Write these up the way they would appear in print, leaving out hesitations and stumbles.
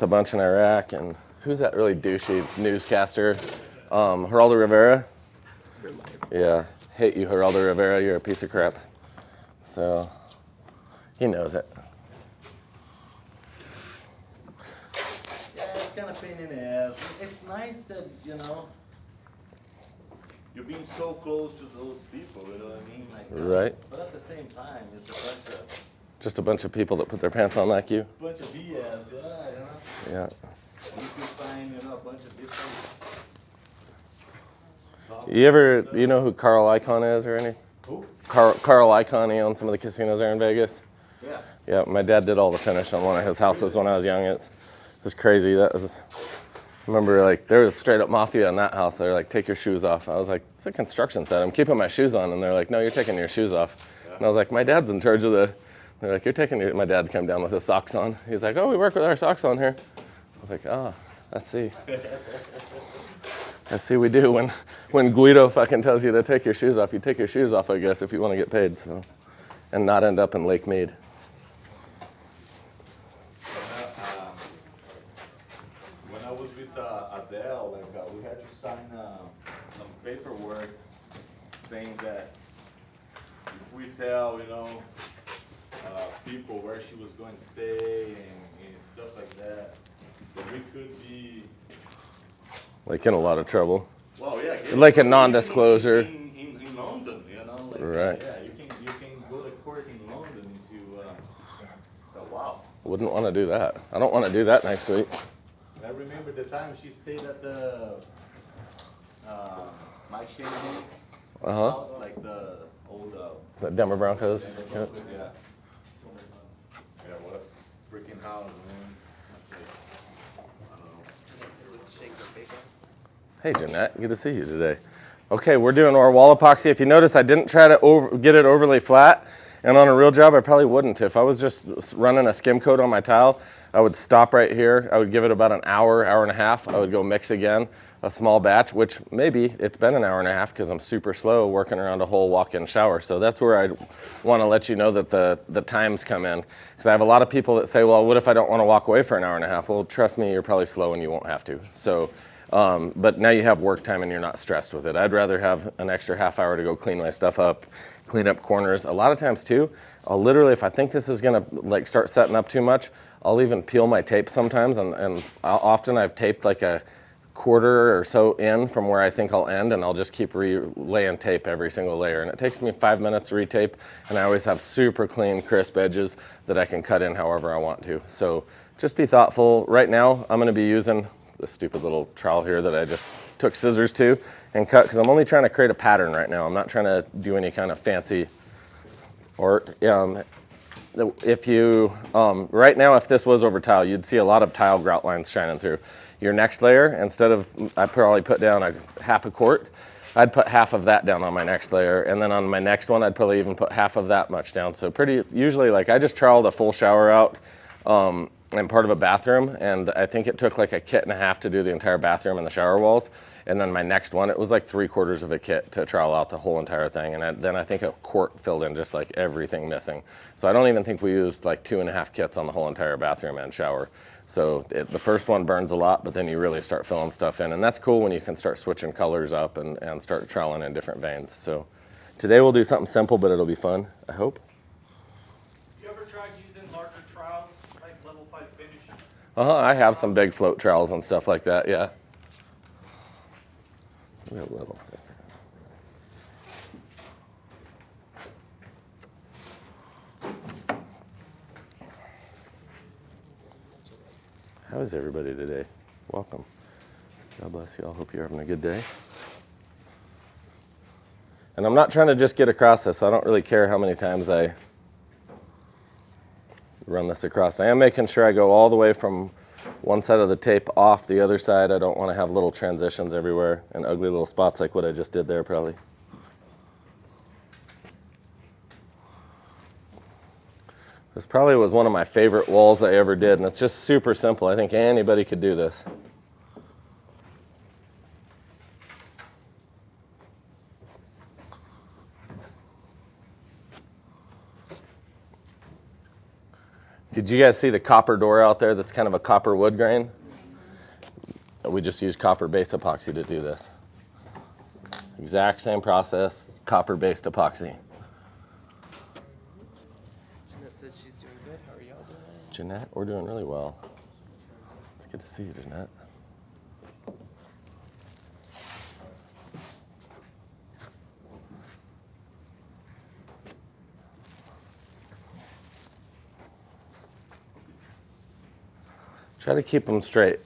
a bunch in Iraq, and who's that really douchey newscaster? Geraldo Rivera. Yeah, hate you, Geraldo Rivera. You're a piece of crap. So he knows it. Yeah, it's kind of pain in the ass. It's nice that, you know, you're being so close to those people, you know what I mean? Like, right. But at the same time, it's a bunch of... Just a bunch of people that put their pants on like you. Bunch of BS, yeah, you know? Yeah. You could sign, you know, a bunch of different... You know who Carl Icahn is or any? Who? Carl Icahn, he owns some of the casinos there in Vegas. Yeah. Yeah, my dad did all the finish on one of his houses when I was young. It's crazy. I remember, like, there was straight up mafia in that house. They're like, take your shoes off. I was like, it's a construction site. I'm keeping my shoes on. And they're like, no, you're taking your shoes off. Yeah. And I was like, my dad's in charge of they're like, you're taking my dad came down with his socks on. He's like, oh, we work with our socks on here. I was like, oh, I see. I see we do. When Guido fucking tells you to take your shoes off, you take your shoes off, I guess, if you want to get paid, so, and not end up in Lake Mead. When I was with Adele, like, we had to sign some paperwork saying that if we tell, you know, people where she was going to stay and stuff like that, that we could be... Like in a lot of trouble. Well, yeah. Like a non-disclosure. In London, you know? Like, right. Yeah, you can go to court in London if you... so, wow. Wouldn't want to do that. I don't want to do that next week. I remember the time she stayed at the Mike Shanahan's house, like the old... the Denver Broncos. Yeah. Yeah, what a freaking house, man. That's like, I don't know. Hey, Jeanette, good to see you today. Okay, we're doing our wall epoxy. If you notice, I didn't try to get it overly flat, and on a real job, I probably wouldn't. If I was just running a skim coat on my tile, I would stop right here. I would give it about an hour, hour and a half. I would go mix again, a small batch, which maybe it's been an hour and a half because I'm super slow working around a whole walk-in shower. So that's where I want to let you know that the times come in. Because I have a lot of people that say, well, what if I don't want to walk away for an hour and a half? Well, trust me, you're probably slow and you won't have to. So, but now you have work time and you're not stressed with it. I'd rather have an extra half hour to go clean my stuff up, clean up corners. A lot of times too, I'll literally, if I think this is gonna like start setting up too much, I'll even peel my tape sometimes, and often I've taped like a quarter or so in from where I think I'll end, and I'll just keep laying tape every single layer. And it takes me 5 minutes to retape, and I always have super clean, crisp edges that I can cut in however I want to. So just be thoughtful. Right now, I'm gonna be using this stupid little trowel here that I just took scissors to and cut, because I'm only trying to create a pattern right now. I'm not trying to do any kind of fancy art. If you, right now, if this was over tile, you'd see a lot of tile grout lines shining through. Your next layer, instead of, I probably put down a half a quart, I'd put half of that down on my next layer, and then on my next one, I'd probably even put half of that much down. So usually, like, I just troweled a full shower out and part of a bathroom, and I think it took like a kit and a half to do the entire bathroom and the shower walls. And then my next one, it was like 3/4 of a kit to trowel out the whole entire thing. And then I think a quart filled in just like everything missing. So I don't even think we used like 2.5 kits on the whole entire bathroom and shower. So the first one burns a lot, but then you really start filling stuff in. And that's cool when you can start switching colors up and start troweling in different veins. So today we'll do something simple, but it'll be fun, I hope. You ever tried using larger trowels, like level 5 finish? I have some big float trowels and stuff like that, yeah. A little thicker. How is everybody today? Welcome. God bless you all. Hope you're having a good day. And I'm not trying to just get across this. So I don't really care how many times I run this across. I am making sure I go all the way from one side of the tape off the other side. I don't want to have little transitions everywhere and ugly little spots like what I just did there probably. This probably was one of my favorite walls I ever did, and it's just super simple. I think anybody could do this. Did you guys see the copper door out there that's kind of a copper wood grain? We just use copper-based epoxy to do this. Exact same process, copper-based epoxy. Jeanette said she's doing good. How are y'all doing? Jeanette, we're doing really well. It's good to see you, Jeanette. Try to keep them straight.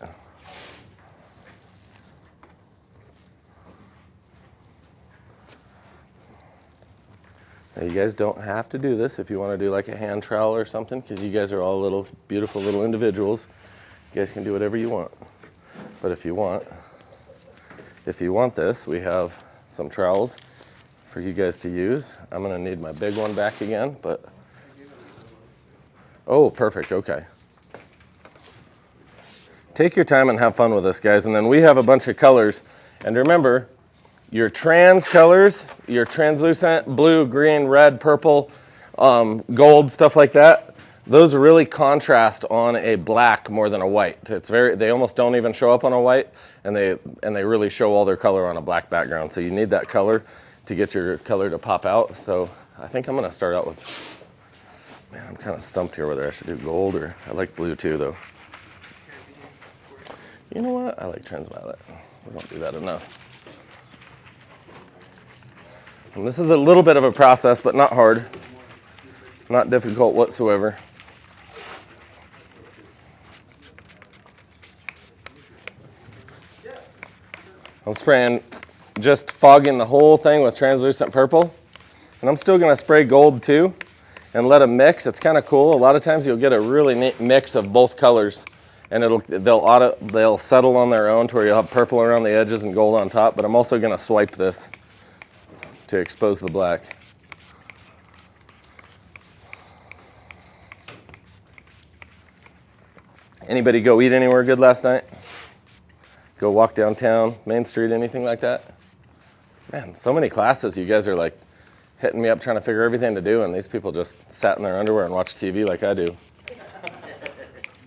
Now, you guys don't have to do this if you want to do like a hand trowel or something, because you guys are all little, beautiful little individuals. You guys can do whatever you want. But if you want this, we have some trowels for you guys to use. I'm going to need my big one back again, but oh, perfect. Okay. Take your time and have fun with this, guys. And then we have a bunch of colors. And remember, your trans colors, your translucent, blue, green, red, purple, gold, stuff like that, those really contrast on a black more than a white. They almost don't even show up on a white, and they really show all their color on a black background. So you need that color to get your color to pop out. So I think I'm gonna start out with, man, I'm kind of stumped here whether I should do gold or, I like blue too though. You know what? I like transviolet. We don't do that enough. And this is a little bit of a process, but not hard. Not difficult whatsoever. I'm spraying, just fogging the whole thing with translucent purple. And I'm still gonna spray gold too and let them mix. It's kind of cool. A lot of times you'll get a really neat mix of both colors. And they'll settle on their own to where you'll have purple around the edges and gold on top, but I'm also gonna swipe this to expose the black. Anybody go eat anywhere good last night? Go walk downtown, Main Street, anything like that? Man, so many classes, you guys are like hitting me up trying to figure everything to do, and these people just sat in their underwear and watched TV like I do.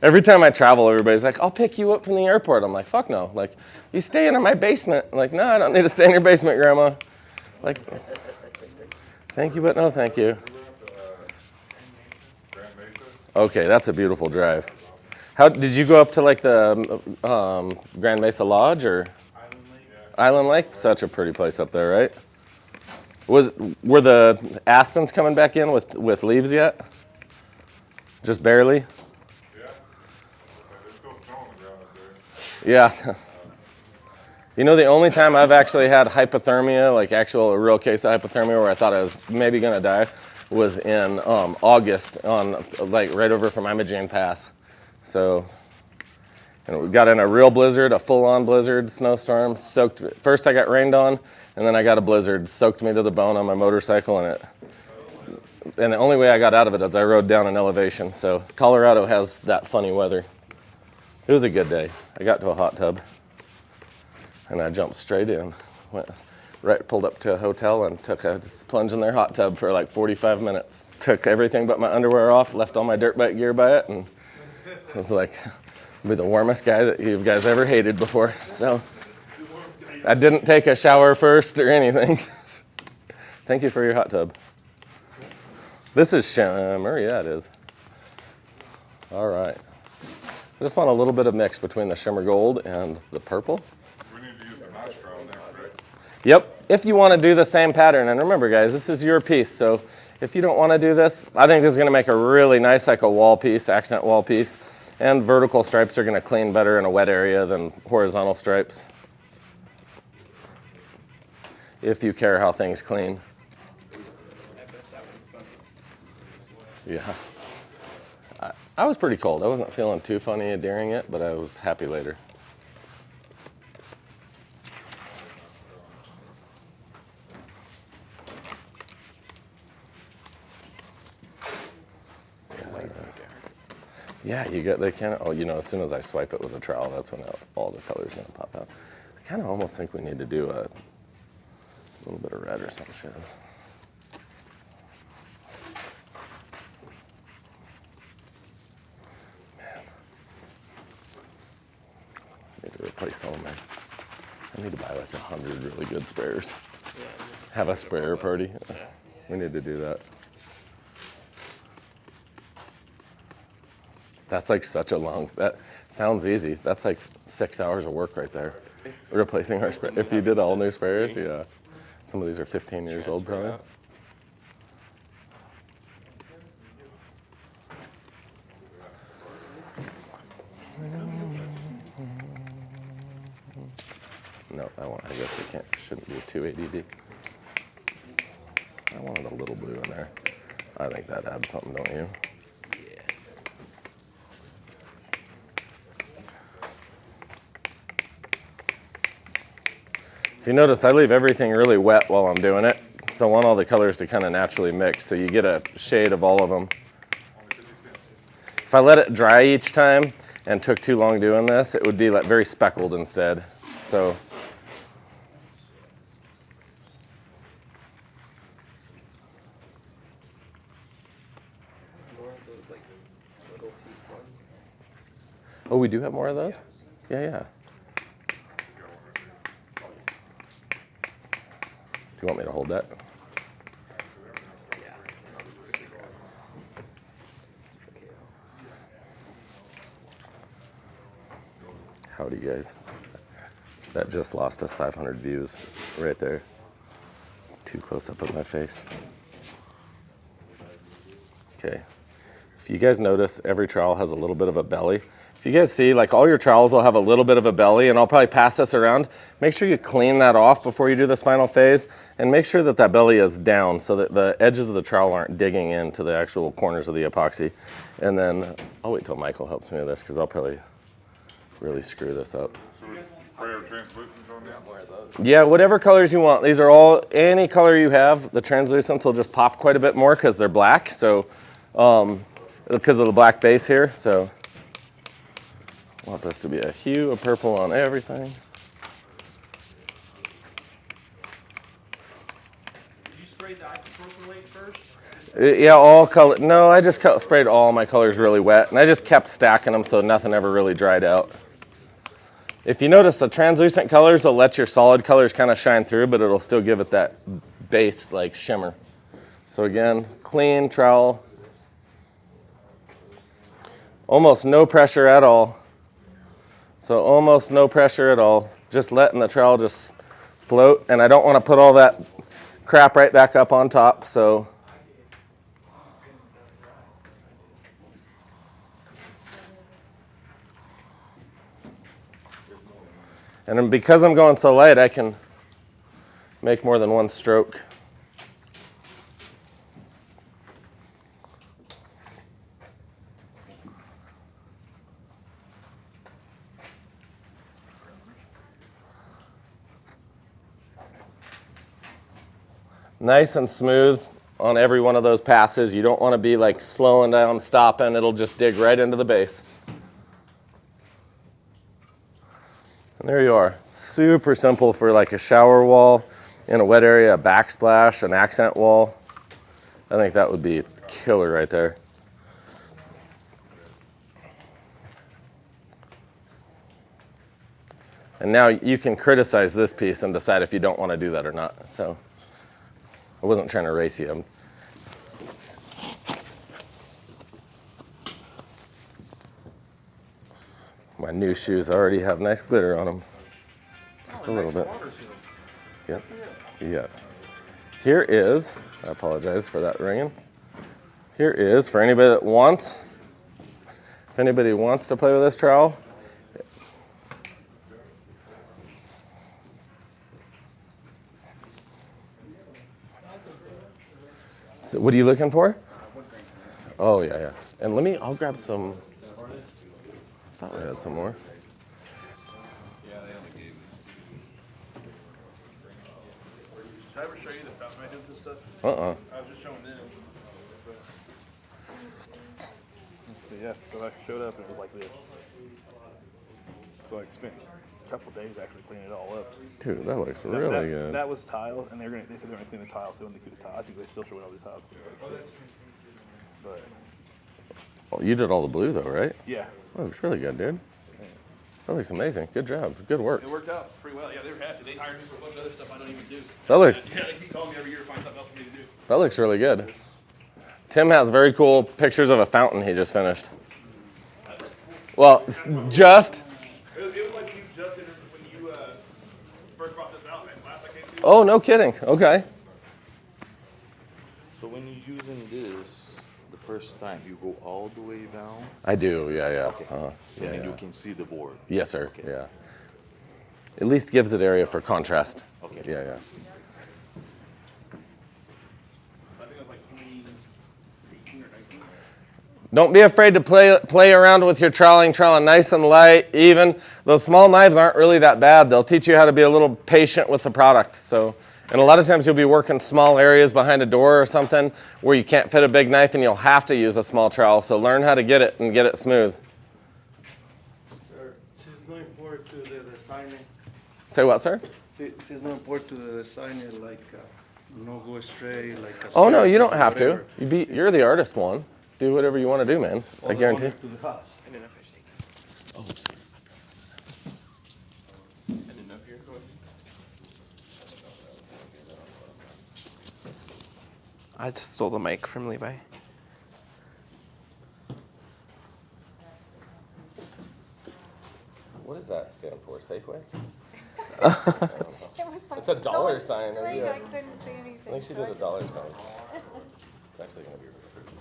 Every time I travel, everybody's like, I'll pick you up from the airport. I'm like, fuck no. Like, you stay in my basement. I'm like, no, I don't need to stay in your basement, Grandma. Like, thank you, but no thank you. Okay, that's a beautiful drive. How did you go up to like the Grand Mesa Lodge or Island Lake? Such a pretty place up there, right? Were the aspens coming back in with leaves yet? Just barely? Yeah. You know, the only time I've actually had hypothermia, like a real case of hypothermia where I thought I was maybe gonna die, was in August on like right over from Imogene Pass. So, we got in a real blizzard, a full-on blizzard, snowstorm. First I got rained on, and then I got a blizzard, soaked me to the bone on my motorcycle, and the only way I got out of it is I rode down an elevation. So Colorado has that funny weather. It was a good day. I got to a hot tub, and I jumped straight in. Pulled up to a hotel and took a plunge in their hot tub for like 45 minutes. Took everything but my underwear off, left all my dirt bike gear by it, and it was like, I'll be the warmest guy that you guys ever hated before. So I didn't take a shower first or anything. Thank you for your hot tub. This is shimmer, yeah it is. All right. I just want a little bit of mix between the shimmer gold and the purple. We need to use the notch trowel next, right? Yep, if you want to do the same pattern. And remember guys, this is your piece. So if you don't want to do this, I think this is going to make a really nice like a wall piece, accent wall piece. And vertical stripes are going to clean better in a wet area than horizontal stripes. If you care how things clean. Yeah. I was pretty cold. I wasn't feeling too funny during it, but I was happy later. Yeah, they kind of, as soon as I swipe it with a trowel, that's when all the color's gonna pop out. I kind of almost think we need to do a little bit of red or some shit. Need to replace some of my. I need to buy like 100 really good sprayers. Yeah. Have a sprayer party. We need to do that. That's like such a long. That sounds easy. That's like 6 hours of work right there. Replacing our spray. If you did all new sprayers, yeah. Some of these are 15 years old probably. No, I guess it shouldn't be a 280D. I wanted a little blue in there. I think that adds something, don't you? Yeah. If you notice, I leave everything really wet while I'm doing it. So I want all the colors to kind of naturally mix, so you get a shade of all of them. If I let it dry each time and took too long doing this, it would be like very speckled instead. So More of those like little teeth ones. oh, we do have more of those? Yeah, yeah. Do you want me to hold that? Yeah. I'll just quickly grab it. It's okay though. Howdy, guys. That just lost us 500 views right there. Too close up in my face. Okay. If you guys notice, every trowel has a little bit of a belly. If you guys see, like all your trowels will have a little bit of a belly, and I'll probably pass this around. Make sure you clean that off before you do this final phase, and make sure that that belly is down so that the edges of the trowel aren't digging into the actual corners of the epoxy. And then I'll wait till Michael helps me with this because I'll probably really screw this up. So spray our translucents on that? More of those. Yeah, whatever colors you want. These are all, any color you have. The translucents will just pop quite a bit more because they're black. So, because of the black base here. So, I want this to be a hue of purple on everything. Did you spray the isopropylate first? Yeah, all color. No, I just sprayed all my colors really wet, and I just kept stacking them so nothing ever really dried out. If you notice, the translucent colors will let your solid colors kind of shine through, but it'll still give it that base like shimmer. So again, clean trowel. Almost no pressure at all. So almost no pressure at all. Just letting the trowel just float, and I don't want to put all that crap right back up on top. So. And then because I'm going so light, I can make more than one stroke. Nice and smooth on every one of those passes. You don't want to be like slowing down, stopping. It'll just dig right into the base. And there you are. Super simple for like a shower wall in a wet area, a backsplash, an accent wall. I think that would be killer right there. And now you can criticize this piece and decide if you don't want to do that or not. So I wasn't trying to race you. My new shoes already have nice glitter on them. Just a little bit. Yep. Yes. Here is, I apologize for that ringing. Here is, for anybody that wants, if anybody wants to play with this trowel, so what are you looking for? Oh, yeah, yeah. And I'll grab some. I thought we had some more. Did I ever show you the fountain I did this stuff? Uh-uh. I was just showing them. Yeah, so I showed up and it was like this. So I spent a couple days actually cleaning it all up. Dude, that looks really good. That was tile, and they said they were gonna clean the tile, so they wanted to keep the tile. I think they still show it all the tile. But Well, you did all the blue though, right? yeah, Oh, looks really good, dude. That looks amazing. Good job. Good work. It worked out pretty well. Yeah, they were happy. They hired me for a bunch of other stuff I don't even do. That looks Yeah, they keep calling me every year to find something else for me to do. that looks really good. Tim has very cool pictures of a fountain he just finished. Well, just. It was like you just did when you first brought this out, man. Last I came to. Oh, no kidding. Okay. So when you're using this the first time, you go all the way down. I do. Yeah. Okay. Uh, So yeah, then you yeah. can see the board. Yes, sir. Okay. Yeah. At least gives it area for contrast. Okay. Yeah, yeah. I think it was like 2018 or 19. Don't be afraid to play around with your troweling nice and light, even. Those small knives aren't really that bad. They'll teach you how to be a little patient with the product. So, and a lot of times you'll be working small areas behind a door or something where you can't fit a big knife and you'll have to use a small trowel. So learn how to get it and get it smooth. Sir, she's not important to the designer. Say what, sir? She's not important to the designer, like no go straight, like a Oh no, circle you don't or have to. whatever. You're the artist one. Do whatever you want to do, man. Or I the guarantee. owner to the house. I didn't know if I didn't know if you're going. I just stole the mic from Levi. What does that stand for? Safeway? It's a dollar sign, or Green, yeah. I couldn't see anything. I think she so did a dollar sign. It's actually going to be pretty.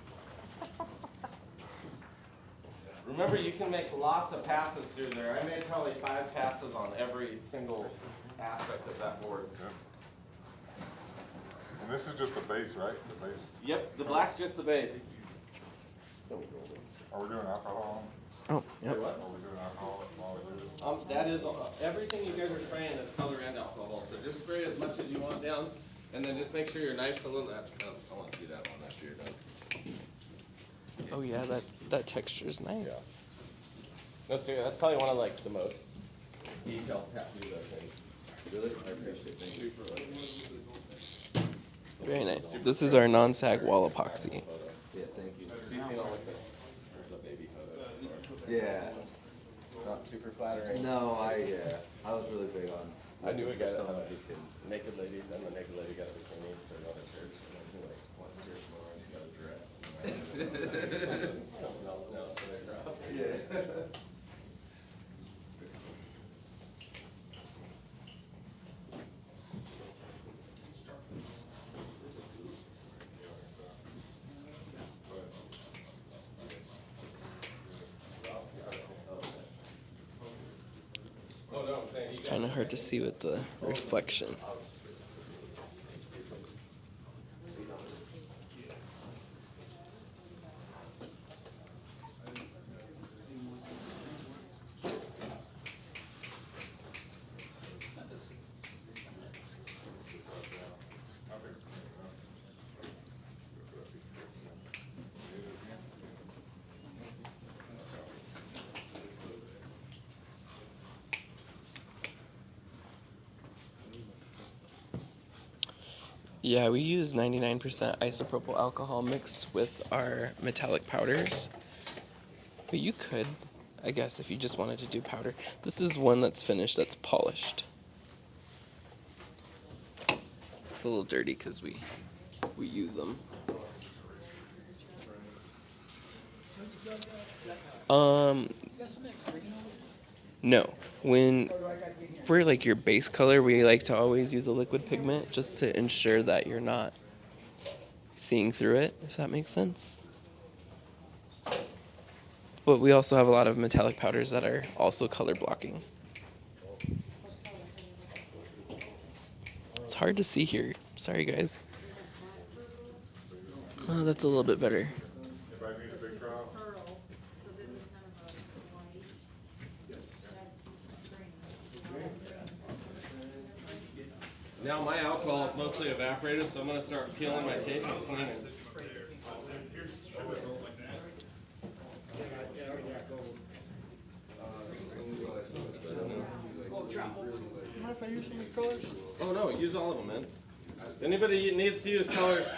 Remember, you can make lots of passes through there. I made probably 5 passes on every single aspect of that board. And this is just the base, right? The base. Yep, the black's just the base. Are we doing alcohol? Oh, Say what? Are we doing alcohol while we do this? That is, everything you guys are spraying is color and alcohol, so just spray as much as you want down, and then just make sure your knife's a little, I want to see that one after you're done. Oh yeah, that texture's nice. No, seriously, that's probably one of like the most detailed tattoos I've seen. Really? I appreciate it. Very nice. This is our non-sag wall epoxy. Yeah, thank you. Have you seen all like the baby photos? Yeah. Not super flattering. No, I was really big on. I knew a guy that someone had who a can. naked lady, then the naked lady got a bikini, so they go to church, and then he like went to church more, and she got a dress. And something else now, so they cross. Yeah. Oh no, I'm saying you Kind of hard to see with the reflection. Yeah, we use 99% isopropyl alcohol mixed with our metallic powders. But you could, I guess, if you just wanted to do powder. This is one that's finished, that's polished. It's a little dirty because we use them. No. When for like your base color, we like to always use a liquid pigment just to ensure that you're not seeing through it, if that makes sense. But we also have a lot of metallic powders that are also color blocking. It's hard to see here. Sorry, guys. Oh, that's a little bit better. If I need a big trial? Now my alcohol is mostly evaporated, so I'm gonna start peeling my tape and cleaning. Mind if I use some of the colors? Oh no, use all of them, man. Anybody needs to use colors,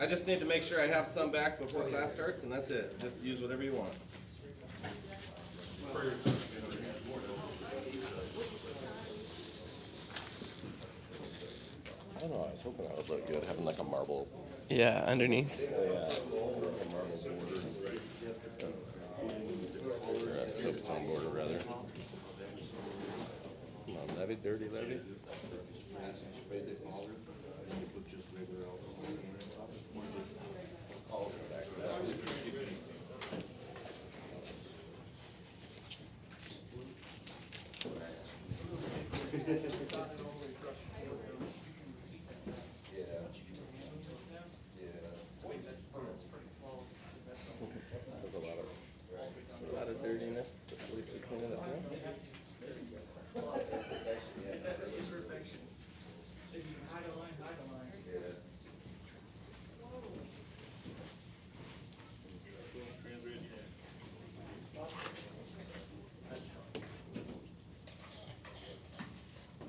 I just need to make sure I have some back before class starts, and that's it. Just use whatever you want. was hoping that would look good, having like a marble. Yeah, underneath. Yeah, a marble border. Or a soapstone border, rather. Come on, Levy, dirty Levy. There's a lot of dirtiness, but at least we clean it up now.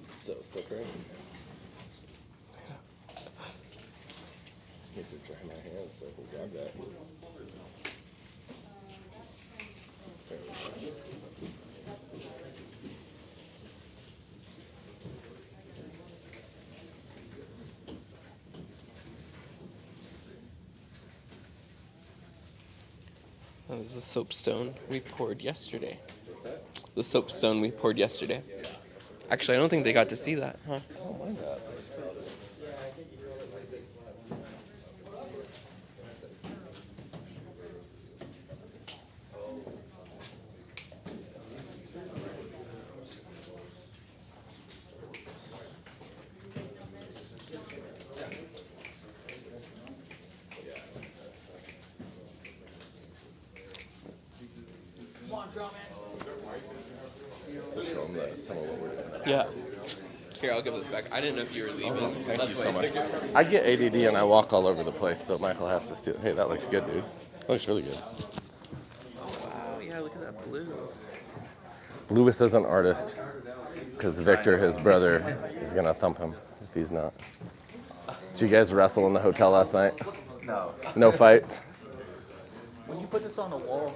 So slippery. Need to dry my hands so I can grab that. There we go. That was the soapstone we poured yesterday. What's that? The soapstone we poured yesterday. Actually, I don't think they got to see that, huh? I don't mind that. Just show them some of what we're doing. Yeah. Here, I'll give this back. I didn't know if you were leaving. Thank That's you why so I much. took it. I get ADD and I walk all over the place, so Michael has to steal. Hey, that looks good, dude. That looks really good. Oh, wow. Yeah, look at that blue. Lewis is an artist because Victor, his brother, is going to thump him if he's not. Did you guys wrestle in the hotel last night? No. No fights? When you put this on a wall,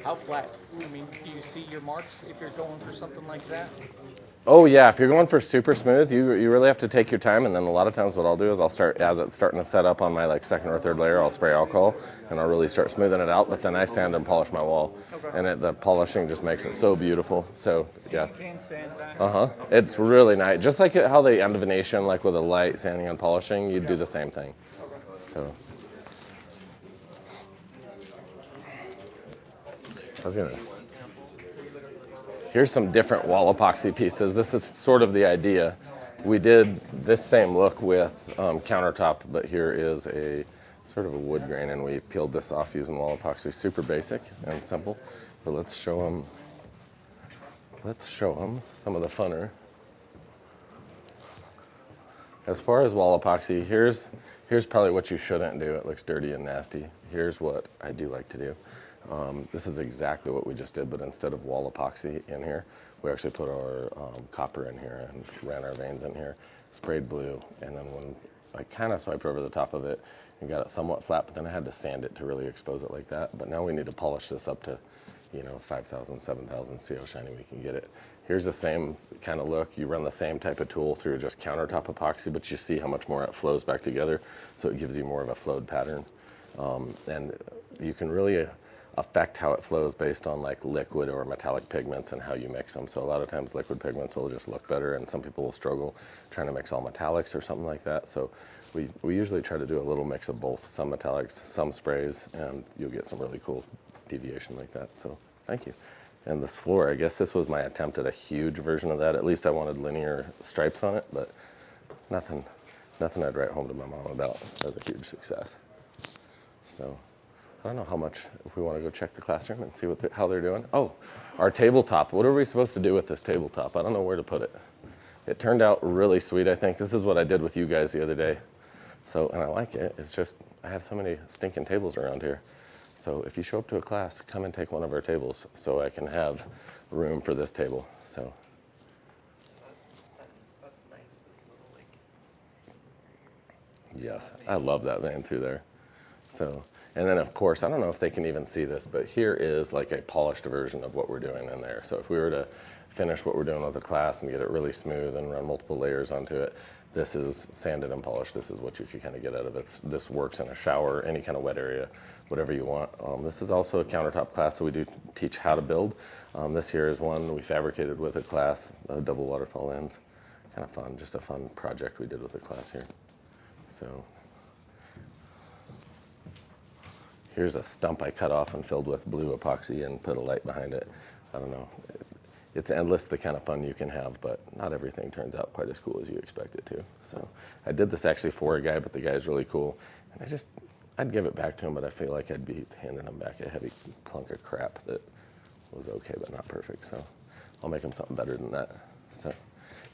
how flat? I mean, do you see your marks if you're going for something like that? Oh yeah, if you're going for super smooth, you really have to take your time, and then a lot of times what I'll do is I'll start, as it's starting to set up on my like second or third layer, I'll spray alcohol, and I'll really start smoothing it out, but then I sand and polish my wall. Okay. And the polishing just makes it so beautiful, so yeah. You can sand that. Uh-huh, it's really nice. Just like how the end of a nation, like with a light sanding and polishing, you'd do the same thing, so. I was gonna. Here's some different wall epoxy pieces. This is sort of the idea. We did this same look with countertop, but here is a sort of a wood grain, and we peeled this off using wall epoxy. Super basic and simple, but let's show them. Let's show them some of the funner. As far as wall epoxy, here's probably what you shouldn't do. It looks dirty and nasty. Here's what I do like to do. This is exactly what we just did, but instead of wall epoxy in here, we actually put our copper in here and ran our veins in here, sprayed blue, and then when I kind of swiped over the top of it, and got it somewhat flat, but then I had to sand it to really expose it like that. But now we need to polish this up to, 5,000, 7,000, see how shiny we can get it. Here's the same kind of look. You run the same type of tool through just countertop epoxy, but you see how much more it flows back together, so it gives you more of a flowed pattern. And you can really affect how it flows based on like liquid or metallic pigments and how you mix them. So a lot of times liquid pigments will just look better, and some people will struggle trying to mix all metallics or something like that. So we usually try to do a little mix of both, some metallics, some sprays, and you'll get some really cool deviation like that. So thank you. And this floor, I guess this was my attempt at a huge version of that. At least I wanted linear stripes on it, but nothing I'd write home to my mom about as a huge success. So I don't know how much, if we want to go check the classroom and see how they're doing. Oh, our tabletop. What are we supposed to do with this tabletop? I don't know where to put it. It turned out really sweet, I think. This is what I did with you guys the other day. So, and I like it. It's just, I have so many stinking tables around here. So if you show up to a class, come and take one of our tables so I can have room for this table. So. That's nice. This little, Yes, I love that vein through there. So And then of course, I don't know if they can even see this, but here is like a polished version of what we're doing in there. So if we were to finish what we're doing with the class and get it really smooth and run multiple layers onto it, this is sanded and polished. This is what you can kind of get out of it. This works in a shower, any kind of wet area, whatever you want. This is also a countertop class, so we do teach how to build. This here is one we fabricated with a class, double waterfall lens. Kind of fun, just a fun project we did with the class here. So here's a stump I cut off and filled with blue epoxy and put a light behind it. I don't know. It's endless the kind of fun you can have, but not everything turns out quite as cool as you expect it to. So I did this actually for a guy, but the guy's really cool. And I'd give it back to him, but I feel like I'd be handing him back a heavy clunk of crap that was okay, but not perfect. So I'll make him something better than that. So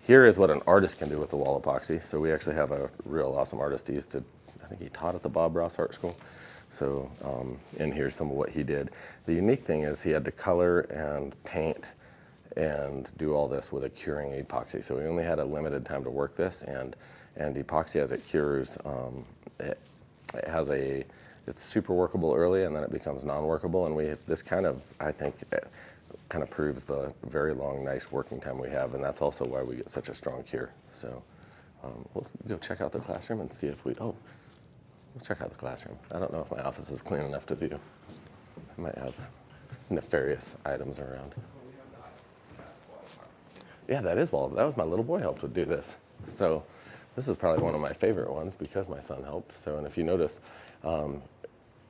here is what an artist can do with the wall epoxy. So we actually have a real awesome artist. I think he taught at the Bob Ross Art School. So and here's some of what he did. The unique thing is he had to color and paint and do all this with a curing epoxy. So we only had a limited time to work this, and epoxy as it cures, it's super workable early, and then it becomes non-workable. And this kind of, I think, kind of proves the very long, nice working time we have, and that's also why we get such a strong cure. So we'll go check out the classroom and see if let's check out the classroom. I don't know if my office is clean enough to view. I might have nefarious items around. Yeah, that was my little boy helped do this. So this is probably one of my favorite ones because my son helped. So, and if you notice,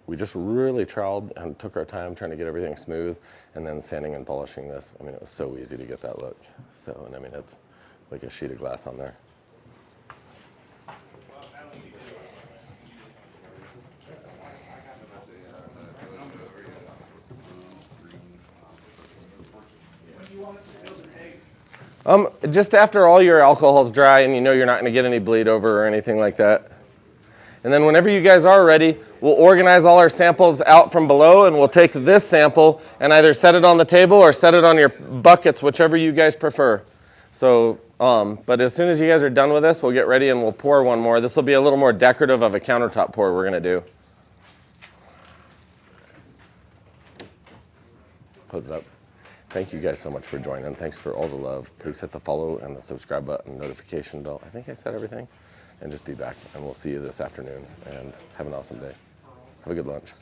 we just really troweled and took our time trying to get everything smooth, and then sanding and polishing this. I mean, it was so easy to get that look. So, and I mean, it's like a sheet of glass on there. Just after all your alcohol's dry and you know you're not going to get any bleed over or anything like that. And then whenever you guys are ready, we'll organize all our samples out from below, and we'll take this sample and either set it on the table or set it on your buckets, whichever you guys prefer. So, but as soon as you guys are done with this, we'll get ready and we'll pour one more. This will be a little more decorative of a countertop pour we're going to do. Close it up. Thank you guys so much for joining. Thanks for all the love. Please hit the follow and the subscribe button, notification bell. I think I said everything. And just be back. And we'll see you this afternoon. And have an awesome day. Have a good lunch.